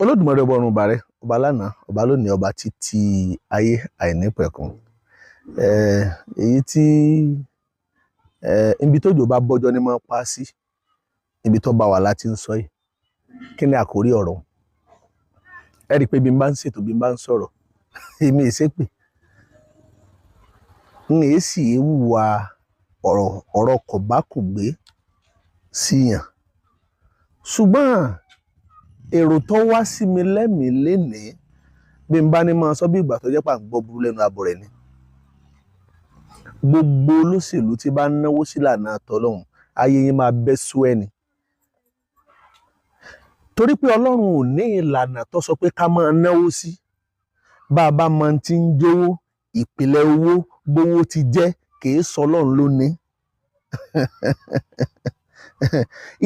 Olódùmarè ọba ọ̀run bàrẹ̀, ọba lánàá, ọba lónìí, ọba títí ayé àìnípẹ̀kun. Èyí tí ibi tójò bá bọ́jọ́ ní máa pa sí, ibi tó bá wà láti ń sọ yìí. Kí ni àkórí ọ̀rọ̀? Ẹ rí i pé bí n bá ń ṣètò, bí n bá ń sọ̀rọ̀, èmi ì ṣépè. N èé sì wùwà ọ̀rọ̀ kòbákùngbé síyàn. Ṣùgbọ́n èrò tó wá sí mi lẹ́mìí lénìí, bí n bá ní máa sọ bí ìgbà tó jẹ́ pà ń gbọ́ burú lẹ́nu abọ̀ rẹ̀ ni. Gbogbo olóṣèlú tí bá ń náwó sí ìlànà tọlọ́run, ayé yín máa bẹ́ sú ẹni. Torí pé Ọlọ́run ò ní ìlànà tó sọ pé ká máa náwó sí. Bá a bá máa ti ń jówó, ìpìlẹ̀ owó, gbówó ti jẹ́, kìí sọ Ọlọ́run ló ní.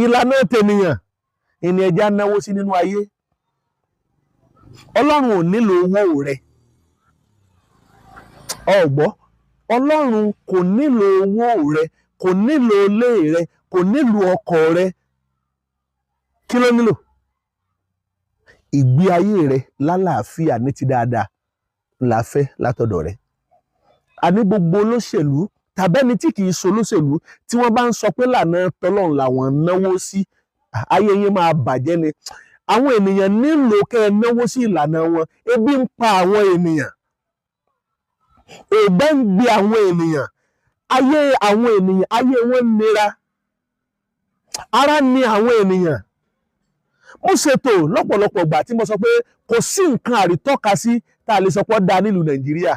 Ìlànà tènìyàn ìní ẹja náwó sí nínú ayé. Ọlọ́run ò nílò owó rẹ. Ọ̀gbọ́, Ọlọ́run kò nílò owó rẹ, kò nílò ilé rẹ, kò nílò ọkọ̀ rẹ. Kí ló nílò? Ìgbé ayé rẹ lálàáfíà ní ti dáadáa la fẹ́ látọ̀dọ̀ rẹ. Àní gbogbo olóṣèlú tàbẹ́ni tí kìí ṣe olóṣèlú tí wọ́n bá ń sọ pé lànà tọlọ́run làwọn náwó sí, ayé yín máa bàjẹ́ ni. Àwọn ènìyàn nílò kẹ́ ẹ náwó sí ìlànà wọn. Ebi ń pa àwọn ènìyàn. Ègbẹ́ ń gbé àwọn ènìyàn. Ayé àwọn ènìyàn, ayé wọn nira. Ara ni àwọn ènìyàn. Mo ṣètò lọ́pọ̀lọpọ̀ ìgbà tí mo sọ pé kò sí nǹkan àrítọ́ka sí tá a lè sọ pé ó dá nílùú Nàìjíríà.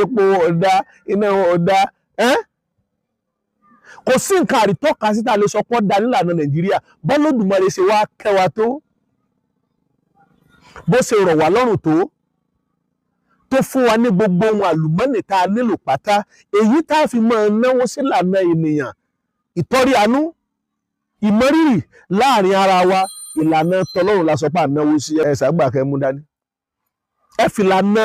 Epo ọ̀dá, iná ọ̀dá. Kò sí nǹkan àrítọ́ka sí tá a lè sọ pé ó dá nílànà Nàìjíríà. Bọ́lódùmarè ṣe wá kẹwàá tó, bó ṣe rọ̀ wá lọ́rùn tó fún wa ní gbogbo ohun àlùmọ́nì tá a nílò pátá, èyí tá a fi máa náwó sí ìlànà ènìyàn, ìtọ́rí àánú, ìmọrírì láàrin ara wa. Ìlànà tọlọ́run la sọ pé à ń náwó sí. Ẹ ṣàgbà kẹ́ mú dání. Ẹ fi ìlànà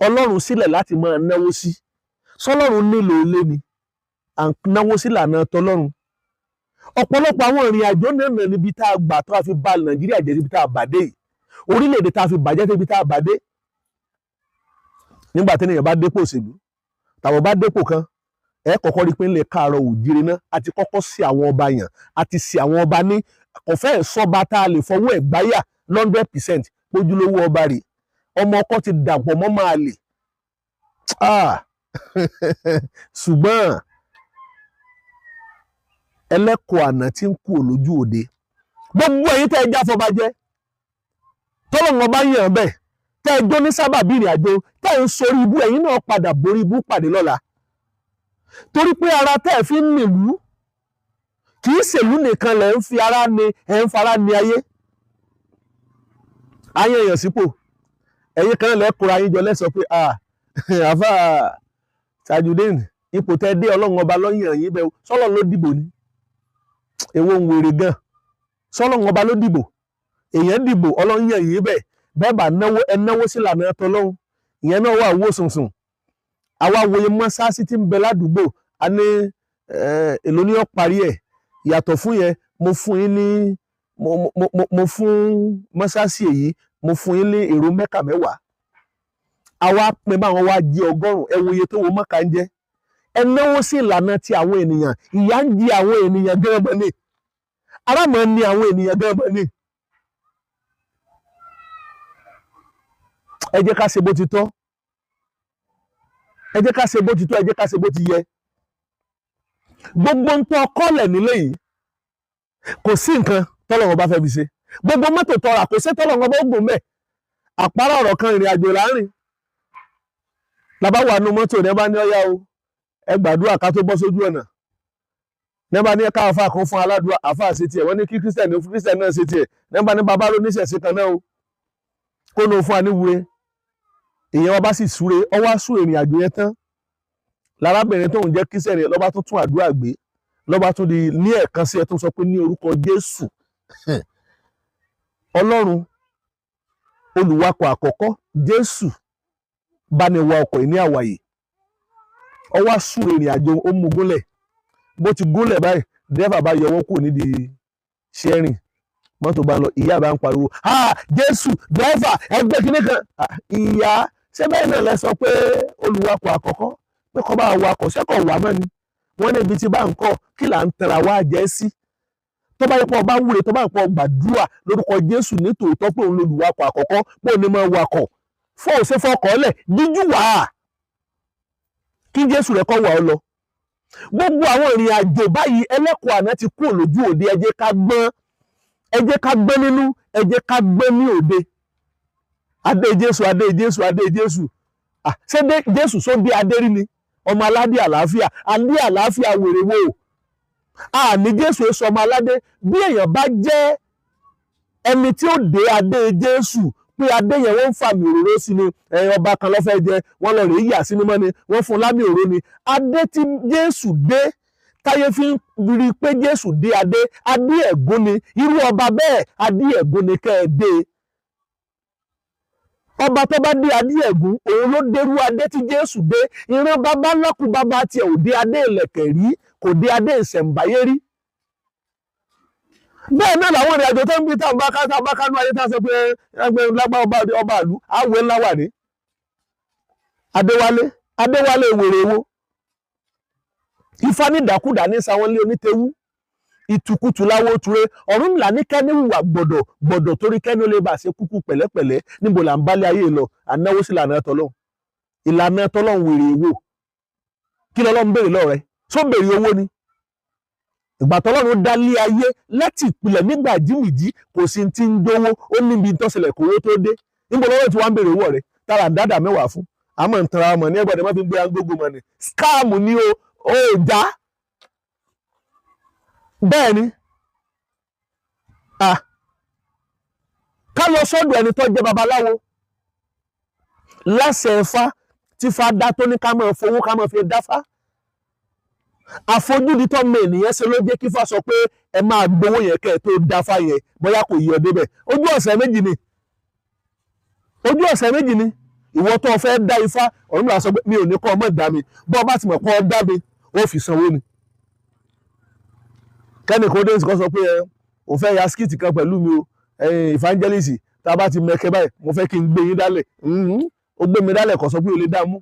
Ọlọ́run sílẹ̀ láti máa náwó sí. Sọlọ́run nílò ilé ni à ń náwó sí ìlànà tọlọ́run. Ọ̀pọ̀lọpọ̀ àwọn ìrìn àjò náà níbi tá a gbà tó a fi ba Nàìjíríà jẹ́ níbi tá a bà dé yìí. Orílẹ̀-èdè tá a fi bàjẹ́ débi tá a bà dé. Nígbà tí ènìyàn bá dépò òṣèlú, tàwọn bá dépò kan, ẹ kọ́kọ́ rí pé ńlẹ̀ káàárọ̀ òjíire náà àti kọ́kọ́ sí àwọn ọba yàn àti sí àwọn ọba ní ọ̀fẹ́ ìsọba tá a lè fọwọ́ ẹ̀ gbáyà 100% pójúlówó ọba rẹ̀. Ọmọ ọkọ ti dàpọ̀ mọ́ máa lè. Ṣùgbọ́n ẹlẹ́kọ̀ọ́ àná tí ń kú olójú òde. Gbogbo ẹ̀yin tẹ́ ẹ já fọba jẹ́, tọ́lọ́run ọba yàn bẹ́ẹ̀, tẹ́ ẹ jó ní sábàbí ìrìn àjò, tẹ́ ẹ ń sorí ibú, ẹ̀yin náà padà borí ibú pàdé lọ́la. Torí pé ara tẹ́ ẹ fi ń nílùú, kì í ṣèlú nìkan lẹ̀ ń fi ara ní, ẹ̀ ń fara ní ayé. Ayé èèyàn sípò, ẹ̀yin kan lẹ̀ kóra yín jọ lẹ́sọ̀ pé àfà Tajudeen, ipò tẹ́ dé Ọlọ́run ọba lọ́yàn yín bẹ́ẹ̀, sọ́lọ́run ló dìbò ni. Èwo ń wèrè gan. Sọ́lọ́run ọba ló dìbò. Èèyàn dìbò, Ọlọ́run yàn yín bẹ́ẹ̀. Bẹ́ẹ̀ bá náwó, ẹ náwó sí ìlànà tọlọ́run. Ìyẹn náà wà wó sùnsùn. Àwa wòye mọ́sáàsì tí ń bẹ ládùúgbò, a ní èlò ní ó parí ẹ̀. Yàtọ̀ fún yẹn, mo fún yín ní mo fún mọ́sáàsì èyí, mo fún yín ní èrò Mẹ́kà 10. Àwa pin báwọn wá jí 100, ẹ wòye tó wo Mọ́kà ń jẹ́. Ẹ náwó sí ìlànà ti àwọn ènìyàn. Ìyà ń jí àwọn ènìyàn gẹ́gẹ́ ní. Ara mọ̀ ní àwọn ènìyàn gẹ́gẹ́ ní. Ẹ jẹ́ ká ṣe bó ti tọ́. Ẹ jẹ́ ká ṣe bó ti tọ́, ẹ jẹ́ ká ṣe bó ti yẹ. Gbogbo ń tọ́ kọ́lẹ̀ nílé yìí, kò sí nǹkan tọ́lọ́run bá fẹ́ fi ṣe. Gbogbo mọ́tò tọrà kò sí tọ́lọ́run bá gbò mẹ́. Àpárá ọ̀rọ̀ kan ìrìn àjò láàrin. Labá wà nú mọ́tò ní ẹ bá ní ọ̀yá o, ẹ gbàdúrà ká tó bọ́ sójú ọ̀nà. Ní ẹ bá ní ká àfáà kan fún aládùúrà, àfáà ṣe tiẹ̀, wọ́n ní kí Kírísítẹ̀nì fún Kírísítẹ̀nì náà ṣe tiẹ̀. Ní ẹ bá ní bàbá ló níṣẹ̀ sí kan náà o, kó ló fún aníwure. Èèyàn wa bá sì súre, ọ wá sún ìrìn àjò yẹn tán. Lárábìnrin tóun jẹ́ Kírísítẹ̀nì lọ́ba tún àdúrà gbé, lọ́ba tún di ní ẹ̀ẹ̀kan sí ẹ tó sọ pé ní orúkọ Jésù. Ọlọ́run olùwakọ̀ àkọ́kọ́, Jésù bá ní wa ọkọ̀ ní àwàyè. Ọ wá súre ìrìn àjò, ó mú gúnlẹ̀. Bó ti gúnlẹ̀ báyìí, dẹ́fà bá yọwọ́ kù nídìí ṣẹ́rìn. mọ́tò bá lọ ìyá bá ń pariwo Jésù dírẹ́fà ẹgbẹ́ kìíní kan ìyá ṣé bẹ́ẹ̀ náà lẹ sọ pé olùwakọ̀ àkọ́kọ́ pé kọ́ bá wakọ̀ ṣẹ́kọ̀ wà mọ́ ni wọ́n ní ibi tí bá ń kọ́ kí là ń tẹ̀ra wá jẹ́ sí tó bá yẹ pé ọba wúre tó bá yẹ pé gbàdúrà lórúkọ Jésù ní tòótọ́ pé òun lolùwakọ̀ àkọ́kọ́ pé òun ní máa wakọ̀ fọ́ òṣè fọkànlẹ̀ díjú wà á kí Jésù rẹ̀ kọ́ wà ọ lọ gbogbo àwọn ìrìn àjò báyìí ẹlẹ́kọ̀ọ́ àná ti kúrò lójú òde ẹ jẹ́ ká gbọ́n nínú ẹ jẹ́ ká gbọ́n ní òde adé Jésù adé Jésù adé Jésù ṣé Jésù só dé adé rí ni ọmọ aládé àlàáfíà adé àlàáfíà wèrè wò ní Jésù èso ọmọ aládé bí èèyàn bá jẹ́ ẹni tí ó dé adé Jésù pé adé yẹn wọ́n ń fàmì òróró sí ni ọba kan ló fẹ́ jẹ wọ́n lọ rèé yà sí mímọ́ ni wọ́n fún lámì òró ni adé tí Jésù dé táyé fi ń rí i pé Jésù dé adé ẹ̀gún ni irú ọba bẹ́ẹ̀ adé ẹ̀gún ni kẹ́ ẹ dé ọba tó bá dé adé ẹ̀gún òun ló dérú adé tí Jésù dé ìran bàbá lọ́kù bàbá tiẹ̀ ò dé adé ìlẹ̀kẹ̀ rí kò dé adé ìṣẹ̀ǹbáyé rí bẹ́ẹ̀ náà làwọn ìrìn àjò tó ń bí táwọn bá kánú ayé tá a sọ pé ẹgbẹ́ lágbá ọba àlú àwẹ̀ ńlá wà ní Adéwálé wèrè wo Ifá ní ìdákúdà ní sáwọn ilé onítẹ̀wú ìtukùtù láwọ́ ture Ọ̀rúnmìlà ní kẹ́ni wùwà gbọ̀dọ̀ torí kẹ́ni ó lè bá ṣe kúkú pẹ̀lẹ́pẹ̀lẹ́ níbo là ń bálé ayé lọ ànáwó sí ìlànà tọ́lọ́hún wèrè wo kí lọ́lọ́run béèrè lọ́rẹ́ só béèrè owó ni ìgbà tọ́lọ́run dá lé ayé láti ìpìlẹ̀ nígbà jíwìjí kò sí ti ń dówó ó níbi tó ṣẹlẹ̀ kówó tó dé níbo lọ́wọ́ tí wọ́n ń béèrè owó rẹ̀ tára ń dáadáa mẹ́wàá fún àmọ́ ń tanra ọmọ ní ẹgbẹ̀rún má fi ń gbé agbógun mọ́ ni scam ni ó já bẹ́ẹ̀ ni ká lọ sọ́dọ̀ ẹni tó jẹ́ babaláwo láṣẹ Ifá tí Ifá dá tó ní ká máa fowó ká máa fi dáfá àfojúdi tó mọ ènìyàn ṣe ló jẹ́ kí Ifá sọ pé ẹ máa gbowó yẹn kẹ́ ẹ tó dáfá yẹn bóyá kò yí ọ débẹ̀ ojú ọ̀sẹ̀ méjì ni ìwọ tó fẹ́ dá Ifá Ọ̀rúnmìlà sọ pé mi ò ní kọ́ ọmọ ìdá mi bọ́ bá ti mọ̀ kọ́ ọ dá mi ó fi sanwó ni kẹ́ni kò dé ìsìnkọ́ sọ pé òun fẹ́ ya skit kan pẹ̀lú mi o evangelist tá a bá ti mẹ́kẹ́ báyìí mo fẹ́ kí n gbé yín dálẹ̀ ó gbé mi dálẹ̀ kó sọ pé o lè dá mú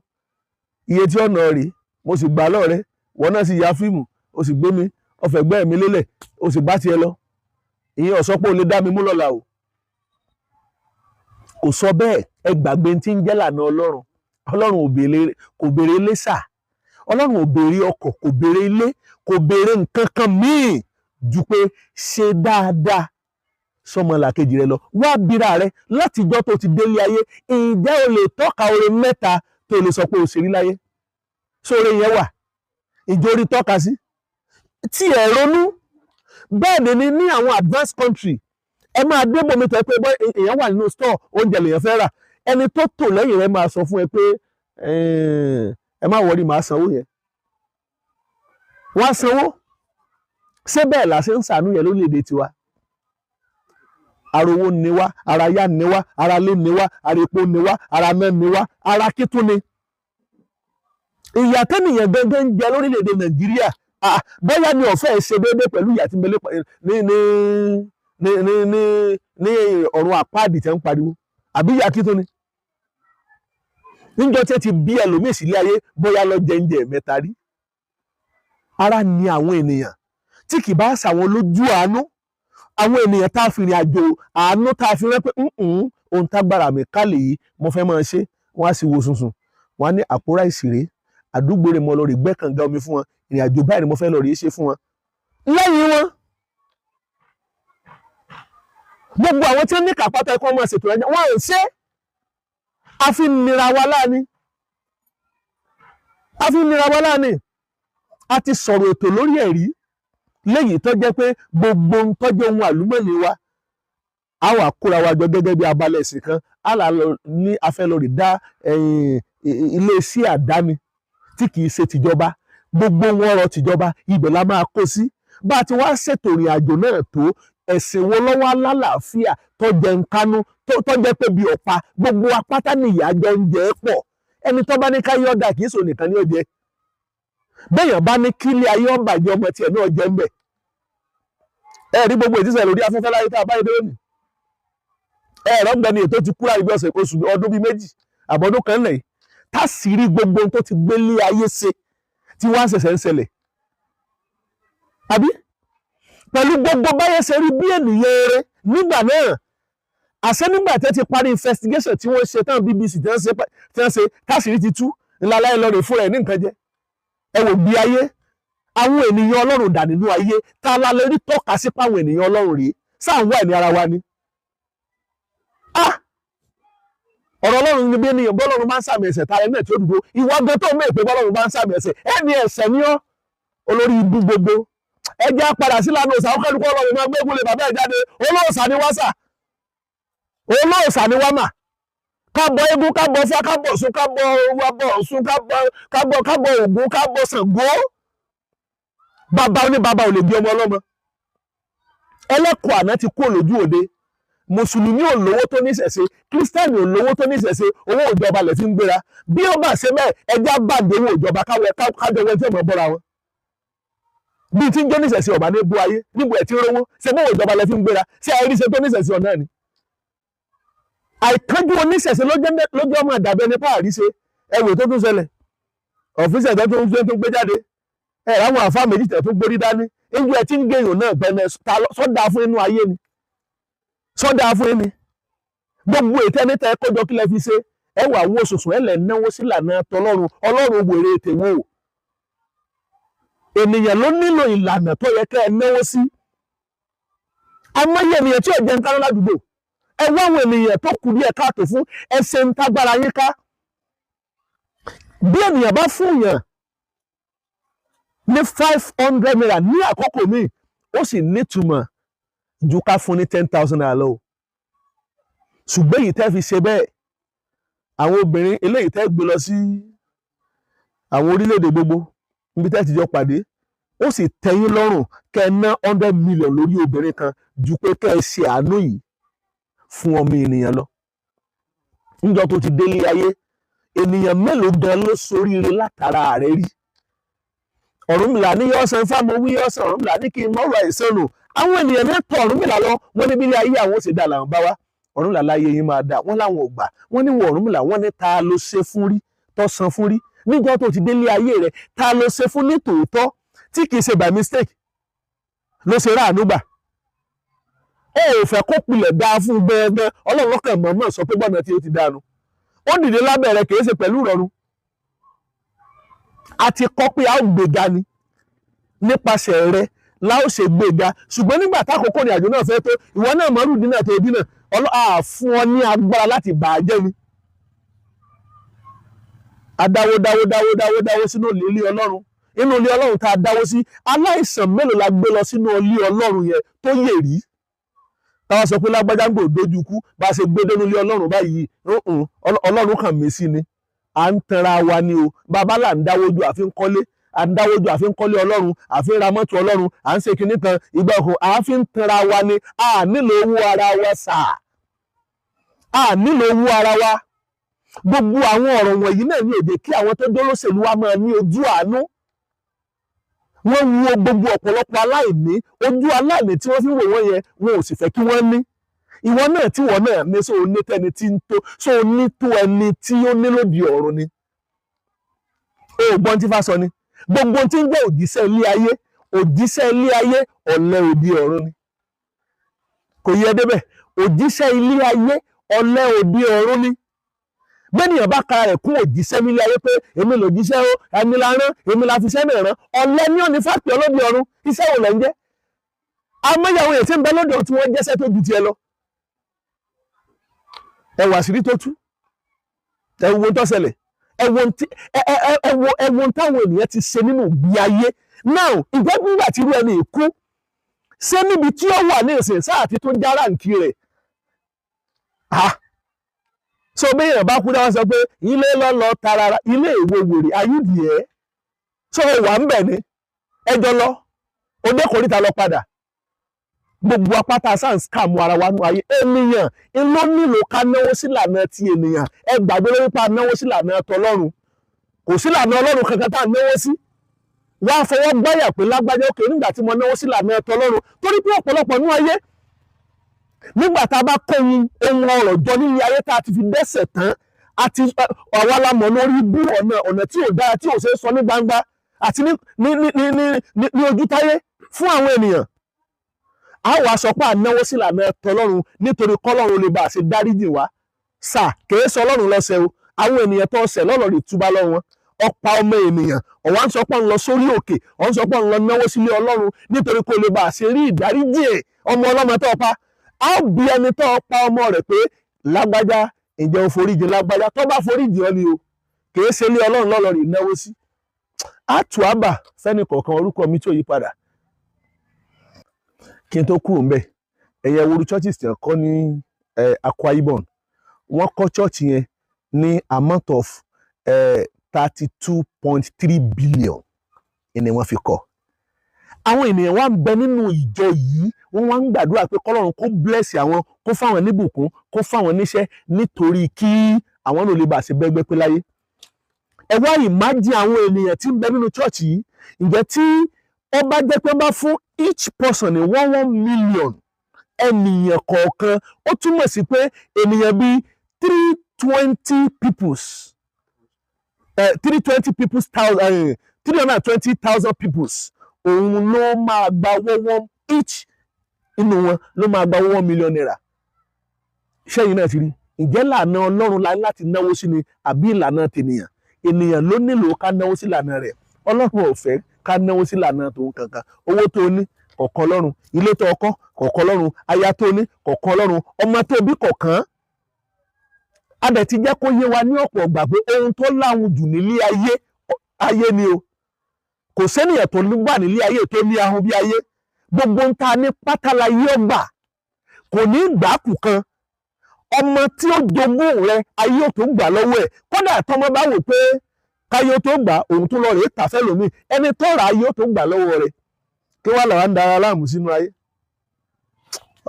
iye tí ọ̀nà rèé mo sì gbà lọ́rẹ́ wọn náà sì ya fíìmù o sì gbé mi ọfẹ gbẹ mi lélẹ̀ o sì bá tiẹ̀ lọ ìyẹn ó sọ pé o lè dá mi mú lọ́la o kò sọ bẹ́ẹ̀ ẹ gbàgbé tí ń jẹ́ lànà Ọlọ́run kò béèrè ilé sà Ọlọ́run ò béèrè ọkọ̀ kò béèrè ilé kò béèrè nǹkan kan míì ju pé ṣe dáadáa sọmọlàkejì rẹ lọ wá bíra rẹ látijọ́ tó ti délé ayé ǹjẹ́ o lè tọ́ka oore mẹ́ta tó lè sọ pé o ṣe rí láyé sóore yẹn wà ìjórí tọ́ka sí tí ẹ ronú bẹ́ẹ̀ ni ní àwọn advanced country ẹ máa dé bomi tẹ́ pé èèyàn wà nínú store oúnjẹ lèèyàn fẹ́ rà ẹni tó tò lẹ́yìn rẹ máa sọ fún ẹ pé ẹ má wọrí màá sanwó yẹn wọ́n á sanwó ṣé bẹ́ẹ̀ là ṣe ń ṣàánú yẹn lórílẹ̀‐èdè tiwa ara owó ni wá ara yá ni wá ara lé ni wá ara epo ni wá ara mẹ́ ni wá ara kítún ni ìyà tẹ́nìyàn gẹ́gẹ́ ń jẹ lórílẹ̀‐èdè Nàìjíríà bóyá ni ọ̀fẹ́ ṣe déédé pẹ̀lú ìyà tí ń bẹ ní ọ̀run àpáàdì tẹ́ ń pariwo àbí ìyà kítún ni níjọ́ tí ẹ ti bí ẹlòmíì sílé ayé bóyá lọ jẹ́ǹjẹ́ mẹ́ta rí ara ni àwọn ènìyàn tí kì bá ṣàwọn lójú àánú àwọn ènìyàn tá a fi rìn àjò àánú tá a fi rẹ́ pé ohun tágbára mi ká lè yí mo fẹ́ máa ṣe wọ́n á sì wo sunsun wọ́n á ní àpòrá ìsìrè àdúgbò rẹ̀ mo lọ rí gbẹ́ kànga omi fún wọn ìrìn àjò báyìí ni mo fẹ́ lọ rí ṣe fún wọn lẹ́yìn wọn gbogbo àwọn tí ó ní kàpátá ẹ̀kọ́ máa ṣètò ẹ̀jẹ̀ wọ́n ò ṣe àfi nira wa láàní a ti sọ̀rọ̀ ètò lórí ẹ̀rí léyìí tó jẹ́ pé gbogbo ń tọ́jú ohun àlùmọ́ọ́nì wa a wà kóra wa jọ gẹ́gẹ́ bí abalẹ̀ ẹ̀sìn kan a là ní afẹ́lọ́rì dá iléeṣẹ́ àdáni tí kì í ṣe tìjọba gbogbo wọn ọ̀rọ̀ tìjọba ibẹ̀ la máa kó sí bá a ti wá ṣètò ìrìn àjò náà tó ẹ̀sìn wo lọ́wọ́ alálàáfíà tó jẹ nkánú tó jẹ́ pé bí ọ̀pá gbogbo apáta nìyà jọ ń jẹ pọ̀ ẹni tó bá ní káyé ọ̀dà kì í sọ nìkan ní ọ̀jẹ̀ béèyàn bá ní kílé ayé ọ̀bàjẹ́ ọmọ tiẹ̀ náà jẹ́ ń bẹ̀ ẹ rí gbogbo ìtísẹ̀ lórí afẹ́fẹ́ láyé tá a báyìí lónìí. ẹ rọ́gbẹ́ni ètò ti kúrò ibi ọ̀sẹ̀ oṣù ọdún bíi méjì àbọ̀dún kan lẹ́yìn tá sì rí gbogbo ohun tó ti gbé lé ayé ṣe tí wọ́n á ṣẹ̀ṣẹ̀ ń ṣẹlẹ̀. àbí pẹ̀lú gbogbo báyẹn ṣe rí bí ènìyàn eré nígbà náà, àṣẹ nígbà tẹ́ ti parí investigation tí wọ́n ṣe tán BBC tí wọ́n ṣe káṣírí ti tú ńlá láyé lọ́rẹ̀ fúnra ẹ̀ ní nǹkan jẹ. ẹ wò bí ayé àwọn ènìyàn Ọlọ́run dà nínú ayé tá a lálẹ́ rí tọ́ka sí páwọn ènìyàn Ọlọ́run rèé sáà ń wá ẹ̀mí ara wa ni. ọ̀rọ̀ Ọlọ́run ni bí ènìyàn bọ́lọ́run máa ń sàmì ẹ̀ṣẹ̀ tààrẹ náà tí ó dúró ìwọ gan tó mọ̀ pé bọ́lọ́run máa ń sàmì ẹ̀ṣẹ̀ ẹni ẹ̀ṣẹ̀ ni ọ́ olórí ibú gbogbo. ẹ jẹ́ padà sí lánàá òòṣà ó kẹ́lùkọ́ Ọlọ́run máa gbé gúnlẹ̀ bàbá ẹ̀ jáde olóòṣà ni wá sà olóòṣà ni wá mà kábọ̀ eégún kábọ̀ fá kábọ̀ Ọ̀ṣun kábọ̀ wabọ̀ Ọ̀ṣun kábọ̀ Ògún kábọ̀ Ṣàngó. bàbá oníbàbá ò lè bí ọmọ ọlọ́mọ. ẹlẹ́kọ̀ọ́ àná ti kú òlójú òde. mùsùlùmí ò lówó tó ní ìṣẹ̀ṣe kírísítẹ́nì ò lówó tó ní ìṣẹ̀ṣe owó ìjọba lẹ̀ fi ń gbéra. bí ó bá ṣe bẹ́ẹ̀ ẹja bàgbé owó ìjọba kájọ wẹ́n tí ọmọ bọ́ra wọn. bí tí ń jẹ́ ní ìṣẹ̀ṣe ọ̀bà ní bú ayé níbo ẹ̀ tí ń rówó ṣe bówó ìjọba lẹ̀ fi ń gbéra ṣé àìríṣe tó ní ìṣẹ̀ṣe ọ̀nà ni. àìkánjú oníṣẹ̀ṣe lójú ọmọ àdàbẹ́ ní páàríṣe ẹwò tó tún ṣẹlẹ̀ ọ̀fíìsì tó tún gbé jáde àwọn àfáà méjì tẹ̀ tó gbórí dání ẹjọ́ ẹ tí ń gèèyàn náà gbẹ̀nẹ̀ sọ́dà fún inú ayé ni sọ́dà fún ẹni gbogbo ìtẹ́ni tẹ́ kọjọ kí lẹ fi ṣe ẹ wà wo sùsùn ẹ lẹ̀ náwó sí ìlànà tọlọ́run Ọlọ́run wèrè tèwò ènìyàn ló nílò ìlànà tó yẹ kẹ́ ẹ náwó sí. amáyé ènìyàn tí ò jẹ́ ń kárọ́ ládùúgbò ẹ wá àwọn ènìyàn tó kù díẹ̀ káàtó fún ẹsẹ̀ ń tágbára yín ká. bí ènìyàn bá fún yàn ní 500 naira ní àkókò míì ó sì nítumọ̀ ju ká fún ní 10,000 naira lọ. ṣùgbọ́n èyí tẹ́ fi ṣe bẹ́ẹ̀ àwọn obìnrin eléyìí tẹ́ gbé lọ sí àwọn orílẹ̀-èdè gbogbo níbi tẹ́ ti jọ pàdé ó sì tẹ́yín lọ́rùn kẹ́ ẹ ná 100 million lórí obìnrin kan ju pé kẹ́ ẹ ṣe àánú yìí fún ọmọ ènìyàn lọ. níjọ́ tó ti délé ayé ènìyàn mélòó gan ló soríire látara rẹ̀ rí. Ọ̀rúnmìlà ní yọ́ san fáwọn wí yọ́ san Ọ̀rúnmìlà ní kí n mọ́rọ̀ àìsàn nù àwọn ènìyàn ní tọ̀ Ọ̀rúnmìlà lọ wọ́n ní bílé ayé àwọn ó sì dá làwọn bá wá Ọ̀rúnmìlà láyé yín máa dá wọ́n láwọn ò gbà wọ́n ní wọ Ọ̀rúnmìlà wọ́n ní ta ló ṣe fún rí tó san fún rí níjọ́ tó ti délé ayé rẹ̀ ta ló ṣe fún ní tòótọ́ tí kìí ṣe by mistake ló ṣe ráàánú gbà ó ò fẹ́ kó pilẹ̀ dáa fún bẹ́ẹ̀ Ọlọ́run lọ́kàn mọ̀ọ́mọ̀ sọ pé gbọ́dọ̀ tí ó ti dánu ó dìde lábẹ́ rẹ̀ kìí ṣe pẹ̀lú ìrọ̀rùn àti kọ́ pé a ó gbéga ni nípasẹ̀ rẹ̀ la ó ṣe gbéga ṣùgbọ́n nígbà tákòókò ní àjò náà fẹ́ tó ìwọ náà mọ́rù dínà tó dínà fún ọ ní agbára láti bà á jẹ́ ni. adáwó sínú ilé Ọlọ́run inú ilé Ọlọ́run tá a dáwó sí aláìsàn mélòó la gbé lọ sínú ilé Ọlọ́run yẹn tó yè rí táwa sọ pé lágbájá ń gbò dojú kú bá a ṣe gbé dénú ilé Ọlọ́run báyìí Ọlọ́run kàn mí sí ni à ń tanra wa ni o bàbá là ń dáwójú àfi ń kọ́lé à ń dáwójú àfi ń kọ́lé Ọlọ́run àfi ń ra mọ́tò Ọlọ́run à ń ṣe kinní kan ìgbà ọkọ̀ àfi ń tanra wa ni a nílò owó ara wa sà a nílò owó ara wa gbogbo àwọn ọ̀rọ̀ wọ̀nyí náà ní èdè kí àwọn tó jólóṣèlú wa máa ní ojú àánú wọ́n wo gbogbo ọ̀pọ̀lọpọ̀ aláìní ojú aláìní tí wọ́n fi wò wọ́n yẹn wọn ò sì fẹ́ kí wọ́n ní ìwọ náà tí wọ́n náà ní sóò ní tẹni tí ń tó sóò ní tó ẹni tí ó ní lòdì ọ̀run ni ògbọ́n tí fà sọ ni gbogbo tí ń jẹ́ òjíṣẹ́ ilé ayé ọ̀lẹ òdì ọ̀run ni kò yẹ débẹ̀ òjíṣẹ́ ilé ayé ọ̀lẹ òdì ọ̀run ni bẹ́ẹ̀nìyàn bá kára rẹ̀ kún òjíṣẹ́ nílé ayé pé èmi lòjíṣẹ́ ó ẹni la rán èmi la fi sẹ́nà rán ọ̀lẹ ní òní fàpẹ́ ọlọ́dì ọ̀run iṣẹ́ wo lẹ́ ń jẹ́ amáyàwó èyí tí ń bẹ lóde tí wọ́n jẹ́sẹ́ tó ju tiẹ̀ lọ ẹwọ àṣírí tó tú ẹwọ tó ṣẹlẹ̀ ẹwọ táwọn ènìyàn ti ṣe nínú ìgbé ayé now ìgbẹ́ nígbà tí irú ẹni ìkú ṣé níbi tí ó wà ní ìsìn sáà tí tó já ráǹkì rẹ̀ so bí èèyàn bá kú dáwọ́ sọ pé ilé lọ́lọ́ tarara ilé ìwé wèrè ayúdì ẹ̀ so wà ń bẹ̀ ni ẹjọ́ lọ òde kòríta lọ padà gbogbo apáta sans kàmú ara wa nú ayé ènìyàn iná nílò ká náwó sílànà ti ènìyàn ẹ gbàgbé lórí pa náwó sílànà tọlọ́run kò sílànà Ọlọ́run kankan tá à náwó sí wá fọwọ́ gbáyà pé lágbájá òkè nígbà tí mo náwó sí ìlànà ẹ̀tọ́ Ọlọ́run, torí pé ọ̀pọ̀lọpọ̀ ní ayé nígbà tá a bá kó ohun ọ̀rọ̀ jọ nílé ayé tá a ti fi dẹ́ṣẹ̀ tán àti àwa la mọ̀ lórí ibú ọ̀nà tí ò dára tí ò ṣe é sọ ní gbangba àti ní ojú táyé fún àwọn ènìyàn. A wàá sọ pé à náwó sí ìlànà ẹ̀tọ́ Ọlọ́run nítorí kọ́lọ́run lè bá a ṣe dáríjì wá. Kèé sọ Ọlọ́run lọ́sẹ̀ o, àwọn ènìyàn tó ṣẹ̀ lọ́lọ́ lè túbá lọ́wọ́ wọn. Ọ̀pá ọmọ ènìyàn ọ̀wá ń sọ pé ń lọ sórí òkè, ọ̀ ń sọ pé ń lọ náwó sílé Ọlọ́run nítorí kó lè bá a ṣe rí ìdáríjì ọmọ ọlọ́mọ tó pa. A ó bi ẹni tó pa ọmọ rẹ̀ pé lágbájá ǹjẹ́ o foríjì lágbájá, tó bá foríjì ọ ni o, kèé ṣe ilé Ọlọ́run lọ́lọ́ rè náwó sí. Àtù àbà fẹ́ni kọ̀ọ̀kan orúkọ mi tó yí padà. Kí n tó kúrò ńbẹ̀, ẹ̀yẹ wo churches tí wọ́n kọ́ ní Akwa Ibom. Wọ́n kọ́ church yẹn ní amount of 32.3 billion ni wọ́n fi kọ́. Àwọn ènìyàn wá ń bẹ nínú ìjọ yìí, wọ́n wá ń gbàdúrà pé kọ́lọ́run kó bless àwọn, kó fáwọn níbùkún, kó fáwọn níṣẹ́ nítorí kí àwọn náà lè bá ṣe bẹ́gbẹ́ pé láyé. Ẹ wá imagine àwọn ènìyàn tí ń bẹ nínú church yìí, ǹjẹ́ tí ó bá jẹ́ pé bá fún each person ní 1 million ènìyàn kọ̀ọ̀kan, ó túmọ̀ sí pé ènìyàn bíi 320 peoples 320,000 peoples òun ló máa gba owó each inú wọn ló máa gba 1 million naira. Ṣẹ́yìn náà ti rí, ǹjẹ́ ìlànà Ọlọ́run láti náwó sí ni àbí ìlànà tènìyàn? Ènìyàn ló nílò ká náwó sí ìlànà rẹ̀. Ọlọ́run ò fẹ́ ká náwó sí ìlànà tòun kankan. Owó tó ní kọ̀ọ̀kan Ọlọ́run, ilé tó kọ́ kọ̀ọ̀kan Ọlọ́run, aya tó ní kọ̀ọ̀kan Ọlọ́run, ọmọ tó bí kọ̀ọ̀kan. A dẹ̀ ti jẹ́ kó yé wa ní ọ̀pọ̀ ìgbà pé ohun tó láhùn jù nílé ayé ni o. Kò sẹ́nìyàn tó wà nílé ayé tó ní ahun bí ayé. Gbogbo ń ta ní pátálà ayé ọgbà, kò ní ìgbà kù kan. Ọmọ tí ó jogún rẹ ayé ò tó gbà lọ́wọ́ ẹ̀, kódà tọmọ bá wò pé káyé ó tó gbà òun tó lọ rèé tàfẹ́ lómi, ẹni tó rà ayé ó tó gbà lọ́wọ́ rẹ̀. Kí wá làwọn ń dara láàmú sínú ayé.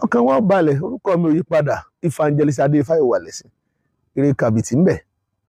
Ọkàn wọn balẹ̀, orúkọ mi ò yí padà, Evangelist Adéfáyọ̀ Wàlẹ̀sìn, eré kàbìtì ń bẹ.